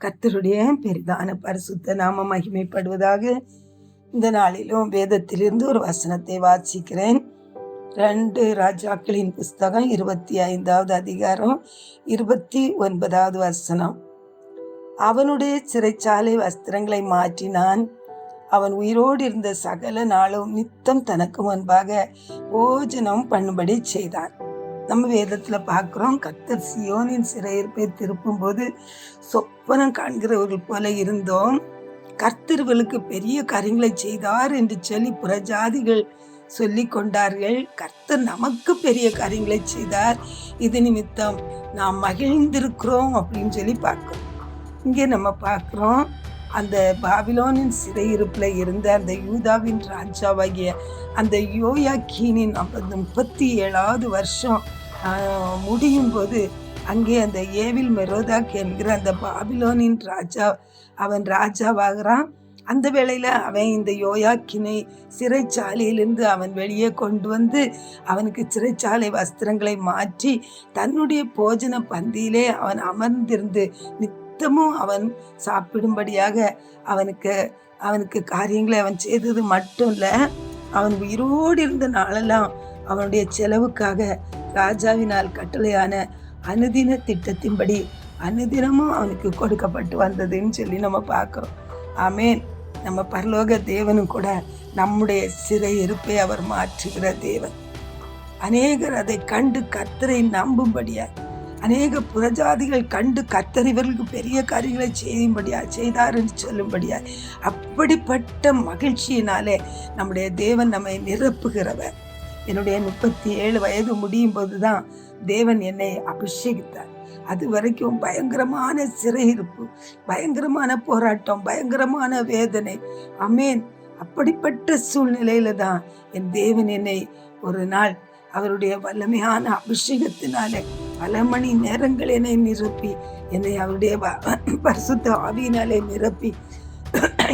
கர்த்தருடைய பெரிதான பரிசுத்த நாம மகிமைப்படுவதாக. இந்த நாளிலும் வேதத்திலிருந்து ஒரு வசனத்தை வாசிக்கிறேன். 2 ராஜாக்களின் புஸ்தகம் 25வது அதிகாரம் 29வது வசனம். அவனுடைய சிறைச்சாலை வஸ்திரங்களை மாற்றினான். அவன் உயிரோடு இருந்த சகல நாளும் நித்தம் தனக்கு முன்பாக போஜனம் பண்ணும்படி செய்தான். நம்ம வேதத்துல பார்க்கிறோம், கர்த்தர் சியோனின் சிறையிருப்பை திருப்பும் போது சொப்பனம் காண்கிறவர்கள் போல இருந்தோம். கர்த்தர்களுக்கு பெரிய காரியங்களை செய்தார் என்று சொல்லி புறஜாதிகள் சொல்லி கொண்டார்கள். கர்த்தர் நமக்கு பெரிய காரியங்களை செய்தார், இது நிமித்தம் நாம் மகிழ்ந்திருக்கிறோம் அப்படின்னு சொல்லி பார்க்கிறோம். இங்கே நம்ம பார்க்கிறோம், அந்த பாபிலோனின் சிறையிருப்புல இருந்த அந்த யூதாவின் ராஜாவாகிய அந்த யோயாக்கீனின் 37வது வருஷம் முடியும் போது அங்கே அந்த ஏவில் மெரோதாக் என்கிற அந்த பாபிலோனின் ராஜா அவன் ராஜாவாகிறான். அந்த வேளையில அவன் இந்த யோயாக்கினை சிறைச்சாலையிலிருந்து அவன் வெளியே கொண்டு வந்து அவனுக்கு சிறைச்சாலை வஸ்திரங்களை மாற்றி தன்னுடைய போஜன பந்தியிலே அவன் அமர்ந்திருந்து நித்தமும் அவன் சாப்பிடும்படியாக அவனுக்கு காரியங்களை அவன் செய்தது மட்டும் இல்லை, அவன் உயிரோடு இருந்த நாளெல்லாம் அவனுடைய செலவுக்காக ராஜாவினால் கட்டளையான அனுதின திட்டத்தின்படி அனுதினமும் அவனுக்கு கொடுக்கப்பட்டு வந்ததுன்னு சொல்லி நம்ம பார்க்கிறோம். ஆமேன். நம்ம பரலோக தேவனும் கூட நம்முடைய சிறையிருப்பை அவர் மாற்றுகிற தேவன். அநேகர் அதை கண்டு கர்த்தரை நம்பும்படியாய், அநேக புறஜாதிகள் கண்டு கர்த்தர் இவர்களுக்கு பெரிய காரியங்களை செய்தார் என்று சொல்லும்படியாய், அப்படிப்பட்ட மகிழ்ச்சியினாலே நம்முடைய தேவன் நம்மை நிரப்புகிறவர். என்னுடைய 37 வயது முடியும் போதுதான் தேவன் என்னை அபிஷேகித்தார். அது வரைக்கும் பயங்கரமான சிறையிருப்பு, பயங்கரமான போராட்டம், பயங்கரமான வேதனை. ஆமேன். அப்படிப்பட்ட சூழ்நிலையில தான் என் தேவன் என்னை ஒரு நாள் அவருடைய வல்லமையான அபிஷேகத்தினாலே பல மணி நேரங்கள் என்னை நிரப்பி, என்னை அவருடைய பரிசுத்த ஆவியினாலே நிரப்பி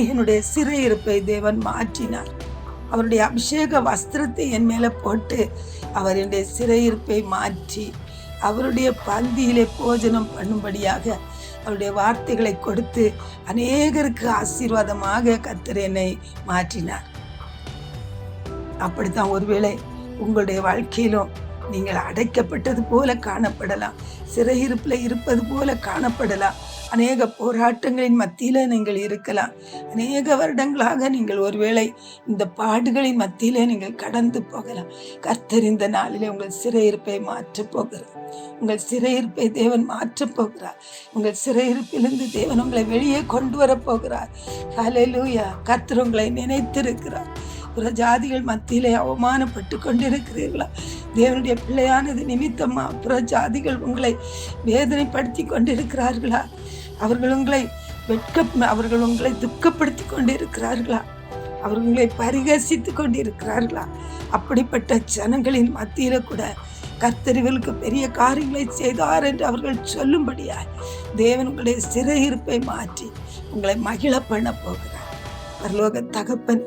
என்னுடைய சிறையிருப்பை தேவன் மாற்றினார். அவருடைய அபிஷேக வஸ்திரத்தை என் மேல போட்டு அவர் என்னுடைய சிறையிருப்பை மாற்றி அவருடைய பந்தியிலே போஜனம் பண்ணும்படியாக அவருடைய வார்த்தைகளை கொடுத்து அநேகருக்கு ஆசீர்வாதமாக கர்த்தர் என்னை மாற்றினார். அப்படித்தான் ஒருவேளை உங்களுடைய வாழ்க்கையிலும் நீங்கள் அடைக்கப்பட்டது போல காணப்படலாம், சிறையிருப்பில் இருப்பது போல காணப்படலாம், அநேக போராட்டங்களின் மத்தியில நீங்கள் இருக்கலாம், அநேக வருடங்களாக நீங்கள் ஒருவேளை இந்த பாடுகளின் மத்தியில நீங்கள் கடந்து போகலாம். கர்த்தர் இந்த நாளிலே உங்கள் சிறையிருப்பை மாற்றப் போகிறார். உங்கள் சிறையிருப்பை தேவன் மாற்றப் போகிறார். உங்கள் சிறையிருப்பிலிருந்து தேவன் உங்களை வெளியே கொண்டு வரப் போகிறார். ஹல்லேலூயா. கர்த்தர் உங்களை நினைத்திருக்கிறார். புறஜாதிகள் மத்தியிலே அவமானப்பட்டு கொண்டிருக்கிறீர்களா? தேவனுடைய பிள்ளையானது நிமித்தமா புறஜாதிகள் உங்களை வேதனைப்படுத்தி கொண்டிருக்கிறார்களா? அவர்கள் உங்களை துக்கப்படுத்தி கொண்டிருக்கிறார்களா? அவர்கள் உங்களை பரிகசித்து கொண்டிருக்கிறார்களா? அப்படிப்பட்ட ஜனங்களின் மத்தியில கூட கர்த்தர் இவர்களுக்கு பெரிய காரியங்களை செய்தார் என்று அவர்கள் சொல்லும்படியாய் தேவன் உங்களுடைய சிறையிருப்பை மாற்றி உங்களை மகிழ பண்ண போகிறார். பரலோக தகப்பன்,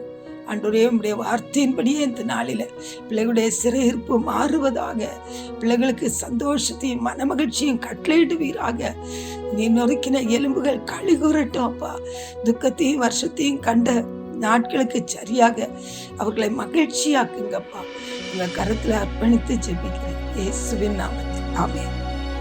ஆண்டவரே, உம்முடைய வார்த்தையின்படியே இந்த நாளில பிள்ளைகளுடைய சிறையிருப்பு மாறுவதாக, பிள்ளைகளுக்கு சந்தோஷத்தையும் மனமகிழ்ச்சியும் கட்டளையிடுவீராக. நீ நொறுக்கின எலும்புகள் களி கூறட்டும் அப்பா. துக்கத்தையும் வருஷத்தையும் கண்ட நாட்களுக்கு சரியாக அவர்களை மகிழ்ச்சியாக்குங்கப்பா. உங்க கருத்துல அர்ப்பணித்து ஜெபிக்கிறேன் இயேசுவின் நாமத்தில். ஆமென்.